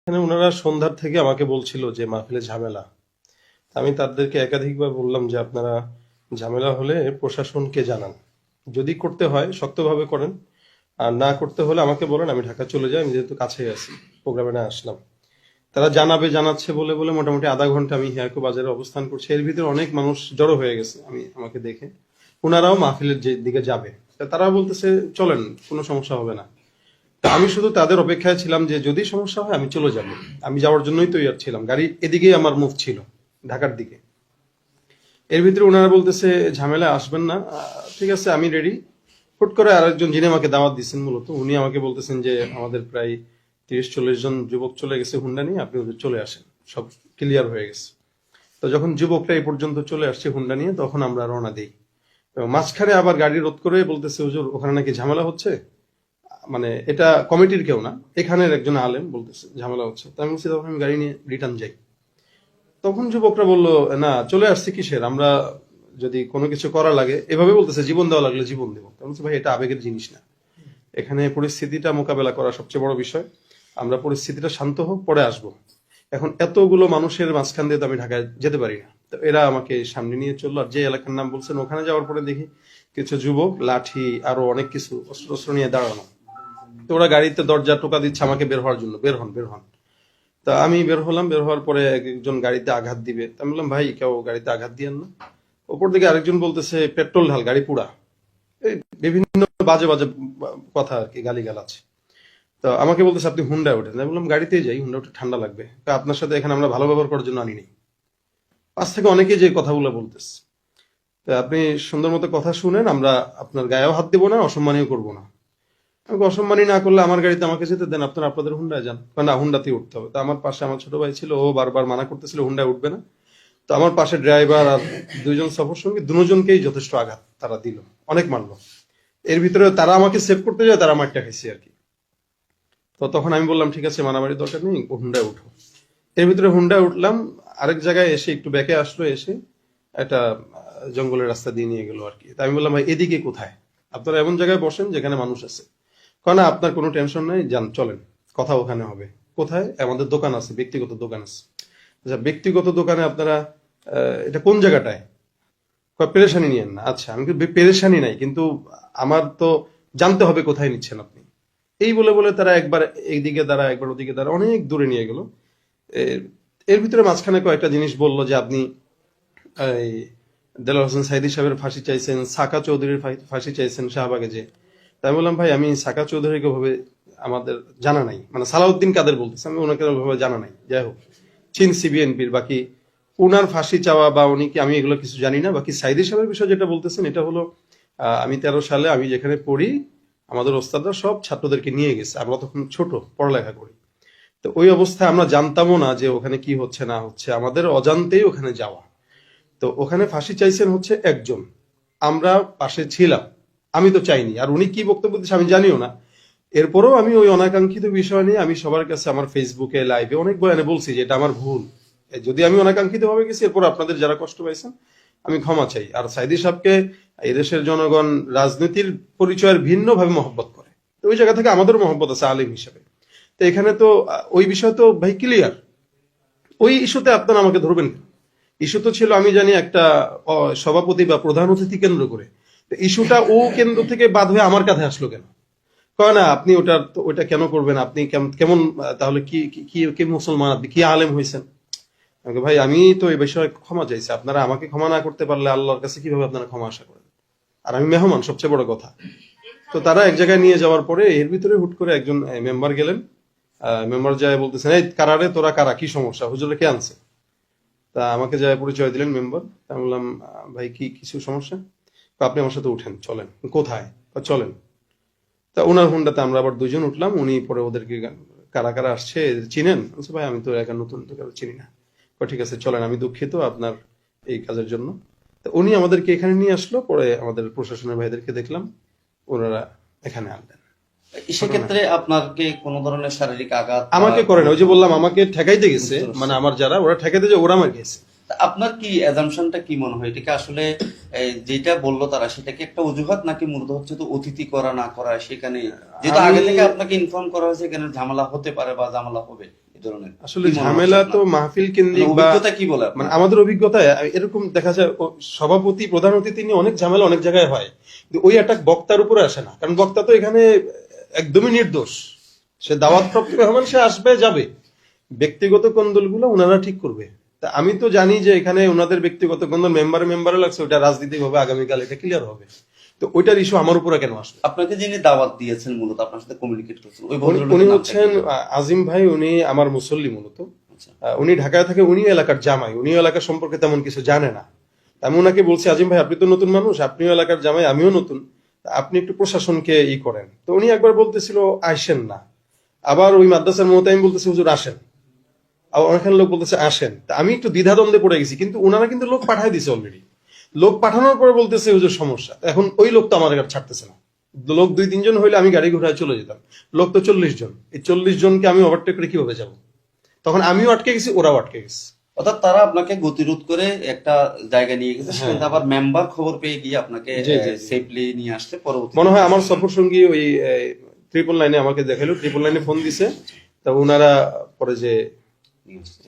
এখানে ওনারা সন্ধ্যার থেকে আমাকে বলছিল যে মাহফিলে ঝামেলা। আমি তাদেরকে একাধিকবার বললাম যে আপনারা ঝামেলা হলে প্রশাসনকে জানান, যদি করতে হয় শক্তভাবে করেন, আর না করতে হলে আমাকে বলেন, আমি ঢাকা চলে যাই, আমি যেহেতু কাছেই আছি, প্রোগ্রামে না আসলাম। তারা জানাচ্ছে বলে বলে মোটামুটি আধা ঘন্টা আমি হিয়াকু বাজারে অবস্থান করছি। এর ভিতরে অনেক মানুষ জড়ো হয়ে গেছে আমাকে দেখে, ওনারাও মাহফিলের যে দিকে যাবে, তারা বলতেছে চলেন, কোনো সমস্যা হবে না। তা আমি শুধু তাদের অপেক্ষায় ছিলাম যে যদি সমস্যা হয় আমি চলে যাব। আমি যাওয়ার জন্যই তৈরি ছিলাম, গাড়ি এদিকেই আমার মুভ ছিল, ঢাকার দিকে। এর ভিতরে ওনারা বলতেছে ঝামেলা আসবেন না, ঠিক আছে আমি রেডি। হুট করে আরেকজন যিনি আমাকে দাওয়াত দিচ্ছেন মূলত, উনি আমাকে বলতেছেন যে আমাদের প্রায় 30-40 জন যুবক চলে গেছে হুন্ডা নিয়ে, আপনি ওদের চলে আসেন, সব ক্লিয়ার হয়ে গেছে। তো যখন যুবকরা এই পর্যন্ত চলে আসছে হুন্ডা নিয়ে, তখন আমরা রওনা দিই। এবং মাঝখানে আবার গাড়ি রোধ করে বলতেছে হুজুর ওখানে নাকি ঝামেলা হচ্ছে, মানে এটা কমিটির কেউ না, এখানের একজন আলেম বলতেছে ঝামেলা হচ্ছে। তো আমি বলছি তখন আমি গাড়ি নিয়ে রিটার্ন যাই। তখন যুবকরা বললো না চলে আসছে কিসের, আমরা যদি কোনো কিছু করা লাগে, এভাবে বলতেছে জীবন দেওয়া লাগলে জীবন দেবো। আমি বলছি ভাই এটা আবেগের জিনিস না, এখানে পরিস্থিতিটা মোকাবেলা করা সবচেয়ে বড় বিষয়। আমরা পরিস্থিতিটা শান্ত হোক, পরে আসবো। এখন এতগুলো মানুষের মাঝখান দিয়ে তো আমি ঢাকায় যেতে পারি না। তো এরা আমাকে সামনে নিয়ে চললো, আর যে এলাকার নাম বলছেন ওখানে যাওয়ার পরে দেখি কিছু যুবক লাঠি আরো অনেক কিছু অস্ত্র নিয়ে দাঁড়ানো। তো ওরা গাড়িতে দরজা টোকা দিচ্ছে আমাকে বের হওয়ার জন্য, বের হন বের হন। তা আমি বের হলাম, বের হওয়ার পরে একজন গাড়িতে আঘাত দিবে। তা আমি বললাম ভাই কেউ গাড়িতে আঘাত দিয়েন না। ওপর দিকে আরেকজন বলতেছে পেট্রোল ঢাল, গাড়ি পুরা। এই বিভিন্ন বাজে বাজে কথা আর কি, গালিগালাজ। তো আমাকে বলতেছে আপনি হুন্ডায় ওঠেন। আমি বললাম গাড়িতেই যাই, হুন্ডা উঠে ঠান্ডা লাগবে, তা আপনার সাথে এখানে আমরা ভালো ব্যবহার করার জন্য আনিনি। পাশ থেকে অনেকেই যে কথাগুলো বলতেছে, তো আপনি সুন্দর মতো কথা শুনেন, আমরা আপনার গায়েও হাত দেবো না, অসম্মানীয় করবো না। আমাকে অসম্মানী না করলে আমার গাড়িতে আমাকে যেতে দেন, আপনারা আপনাদের হুন্ডায় যান। না হুন্ডাতেই উঠতে হবে। তো আমার পাশে আমার ছোট ভাই ছিল, ও বারবার মানা করতেছিল হুন্ডায় উঠবে না। তো আমার পাশে ড্রাইভার আর দুইজন সফর সঙ্গী, দুজনকেই যথেষ্ট আঘাত তারা দিল, অনেক মারলো। এর ভিতরে তারা আমাকে সেভ করতে যায়, তারা মারটা খাইছে আর কি। তো তখন আমি বললাম ঠিক আছে মারামারির দরকার নেই, হুন্ডায় উঠো। এর ভিতরে হুন্ডায় উঠলাম, আরেক জায়গায় এসে একটু ব্যাকে আসলো, এসে একটা জঙ্গলের রাস্তা দিয়ে নিয়ে গেল আর কি। তা আমি বললাম ভাই এদিকে কোথায়, আপনারা এমন জায়গায় বসেন যেখানে মানুষ আছে। কারণ আপনার কোনো টেনশন নাই, যান চলেন, কথা ওখানে হবে। কোথায়? আমাদের দোকান আছে, ব্যক্তিগত দোকান আছে। আচ্ছা ব্যক্তিগত দোকানে আপনারা এটা কোন জায়গাটায়? পেরেশানি নিয়েন না। আচ্ছা আমি পেরেশানি নাই, কিন্তু আমার তো জানতে হবে কোথায় নিচ্ছেন আপনি। এই বলে বলে তারা একবার এইদিকে দাঁড়া, একবার ওদিকে দাঁড়া, অনেক দূরে নিয়ে গেল। এর ভিতরে মাঝখানে কয়েকটা জিনিস বললো যে আপনি এই দেলোয়ার হোসেন সাইদী সাহেবের ফাঁসি চাইছেন, সাকা চৌধুরীর ফাঁসি চাইছেন শাহবাগে যে। তাই বললাম ভাই আমি সাকা চৌধুরীকে ভাবে আমাদের জানা নাই, মানে সালাউদ্দিন কাদের বলতেছে, আমি ওনাকে ভাবে জানা নাই। যাই হোক চিনছি বিএনপির, বাকি উনার ফাঁসি চাওয়া বা উনি কি, আমি এগুলো কিছু জানি না। বাকি সাইদী সাহেবের বিষয় যেটা বলতেছেন, এটা হলো আমি 13 সালে আমি যেখানে পড়ি, আমাদের ওস্তাদরা সব ছাত্রদেরকে নিয়ে গেছে, আমরা তখন ছোট পড়ালেখা করি। তো ওই অবস্থায় আমরা জানতামও না যে ওখানে কি হচ্ছে না হচ্ছে, আমাদের অজান্তেই ওখানে যাওয়া। তো ওখানে ফাঁসি চাইছেন হচ্ছে একজন, আমরা পাশে ছিলাম, আমি তো চাইনি। আর উনি কি বক্তব্য দিচ্ছে আমি জানিও না। এরপরেও আমি ওই অনাকাঙ্ক্ষিত বিষয় নিয়ে আমি সবার কাছে আমার ফেসবুকে লাইভে অনেক বয়ানে বলছি যে এটা আমার ভুল। যদি আমি অনাকাঙ্ক্ষিত ভাবে গেছি, এরপর আপনাদের যারা কষ্ট পাইছেন আমি ক্ষমা চাই। আর সাইদী সাহেবকে এদেশের জনগণ রাজনীতির পরিচয়ের ভিন্ন ভাবে মহব্বত করে, তো ওই জায়গা থেকে আমাদেরও মহব্বত আছে আলিম হিসেবে। তো এখানে তো ওই বিষয় তো ভাই ক্লিয়ার। ওই ইস্যুতে আপনারা আমাকে ধরবেন কেন? ইস্যু তো ছিল আমি জানি একটা সভাপতি বা প্রধান অতিথি কেন্দ্র করে। ইস্যুটা ও কেন্দ্র থেকে বাদ হয়ে আমার কাছে আসলো কেন? কয় না আপনি ওটা কেন করবেন, আপনি কেমন তাহলে কি কি কি মুসলমান, আপনি কি আলেম হয়েছেন? ভাই আমি তো এই বিষয়ে ক্ষমা চাইছি, আপনারা আমাকে ক্ষমা না করতে পারলে আল্লাহর কাছে কিভাবে আপনারা ক্ষমা আশা করেন? আর আমি মেহমান, সবচেয়ে বড় কথা। তো তারা এক জায়গায় নিয়ে যাওয়ার পরে এর ভিতরে হুট করে একজন মেম্বার গেলেন। মেম্বার যায় বলতেছেন এই কারারে তোরা কারা, কি সমস্যা, হুজুরে কে আনছে? তা আমাকে যায় পরিচয় দিলেন মেম্বার। তা আমি বললাম ভাই কি কিছু সমস্যা? আপনি আমার সাথে উঠেন, চলেন। কোথায়? চলেন। তা ওনার হুন্ডাতে আমরা আবার দুইজন উঠলাম। উনি পরে ওদেরকে কারা কারা আসছে চিনেন? ভাই আমি তো একা নতুন, তো কারো চিনি না। ঠিক আছে চলেন, আমি দুঃখিত আপনার এই কাজের জন্য। তা উনি আমাদেরকে এখানে নিয়ে আসলো, পরে আমাদের প্রশাসনের ভাইদেরকে দেখলাম, ওনারা এখানে আনলেন। সেক্ষেত্রে আপনাকে কোন ধরনের শারীরিক আঘাত আমাকে করেন, ওই যে বললাম আমাকে ঠেকাইতে গেছে, মানে আমার যারা ওরা ঠেকাইতে যে ওরা আমার গেছে। আপনার কি অ্যাজাম্পশনটা কি মনে হয়, এটাকে আসলে যেটা বললো তারা সেটা কি একটা অজুহাত, নাকি মূলত হচ্ছে তো অতিথি করা না করা, সেখানে যেহেতু আগে থেকে আপনাকে ইনফর্ম করা হয়েছে এখানে ঝামেলা হতে পারে বা ঝামেলা হবে, এই ধরনের আসলে কি মনে হচ্ছে ঝামেলা আপনার? তো মাহফিল কেন্দ্রিক মানে বা অভিজ্ঞতা কি বলে আপনার? মানে আমাদের অভিজ্ঞতায় এরকম দেখা যায় সভাপতি প্রধান অতিথি নিয়ে অনেক ঝামেলা অনেক জায়গায় হয়, কিন্তু ওই অ্যাটাক বক্তার উপরে আসে না, কারণ বক্তা তো এখানে একদমই নির্দোষ। সে দাওয়াতপ্রাপ্ত মেহমান, সে আসবে যাবে, ব্যক্তিগত কোন্দলগুলো ওনারা ঠিক করবে। তা আমি তো জানি যে এখানে ওনাদের ব্যক্তিগত কোন্দল মেম্বারে লাগছে, ওটা রাজনীতি হবে, আগামীকাল এটা ক্লিয়ার হবে। তো ওইটার ইস্যু আমার উপরে কেন আসবে? আপনাকে যিনি দাওয়াত দিয়েছেন মূলত আপনার সাথে কমিউনিকেট করছেন ওই উনি ভদ্রলোকের নামটা হচ্ছেন কি? আজিম ভাই, উনি আমার মুসল্লি মূলত। আচ্ছা। উনি ঢাকায় থাকে, উনি এলাকার জামাই, উনি এলাকা সম্পর্কে তেমন কিছু জানে না। তা আমি ওনাকে বলছি, আজিম ভাই আপনি তো নতুন মানুষ, আপনিও এলাকার জামাই, আমিও নতুন, তা আপনি একটু প্রশাসনকে করেন। তো উনি একবার বলতেছিল আসেন না, আবার ওই মাদ্রাসার মতো আমি বলতেছি হুজুর আসেন, আবার অনেকখান লোক বলতেছে আসেন। তা আমি একটু দ্বিধাদ্বন্দ্বে পড়ে গেছি, কিন্তু ওনারা কিন্তু লোক পাঠাই দিছে অলরেডি। লোক পাঠানোর পরে বলতেছে হুজুর সমস্যা, এখন ওই লোক তো আমার গাড়ি ছাড়তেছে না। লোক 2-3 জন হইলে আমি গাড়ি ঘোড়ায় চলে যেতাম, লোক তো 40 জন। এই 40 জনকে আমি ওভারটেক করে কিভাবে যাব? তখন আমিও আটকে গেছি, ওরাও আটকে গেছে। অর্থাৎ তারা আপনাকে গতিরোধ করে একটা জায়গায় নিয়ে গেছে, হ্যাঁ। সেখানে আবার মেম্বার খবর পেয়ে গিয়ে আপনাকে জি, জি, জি। সেফলি নিয়ে আসতে পরবর্তী মনে হয় আমার সফর সঙ্গী ওই 999 আমাকে দেখাইলো, 999 ফোন দিছে, তা ওনারা পরে যে নিয়ে আসতে।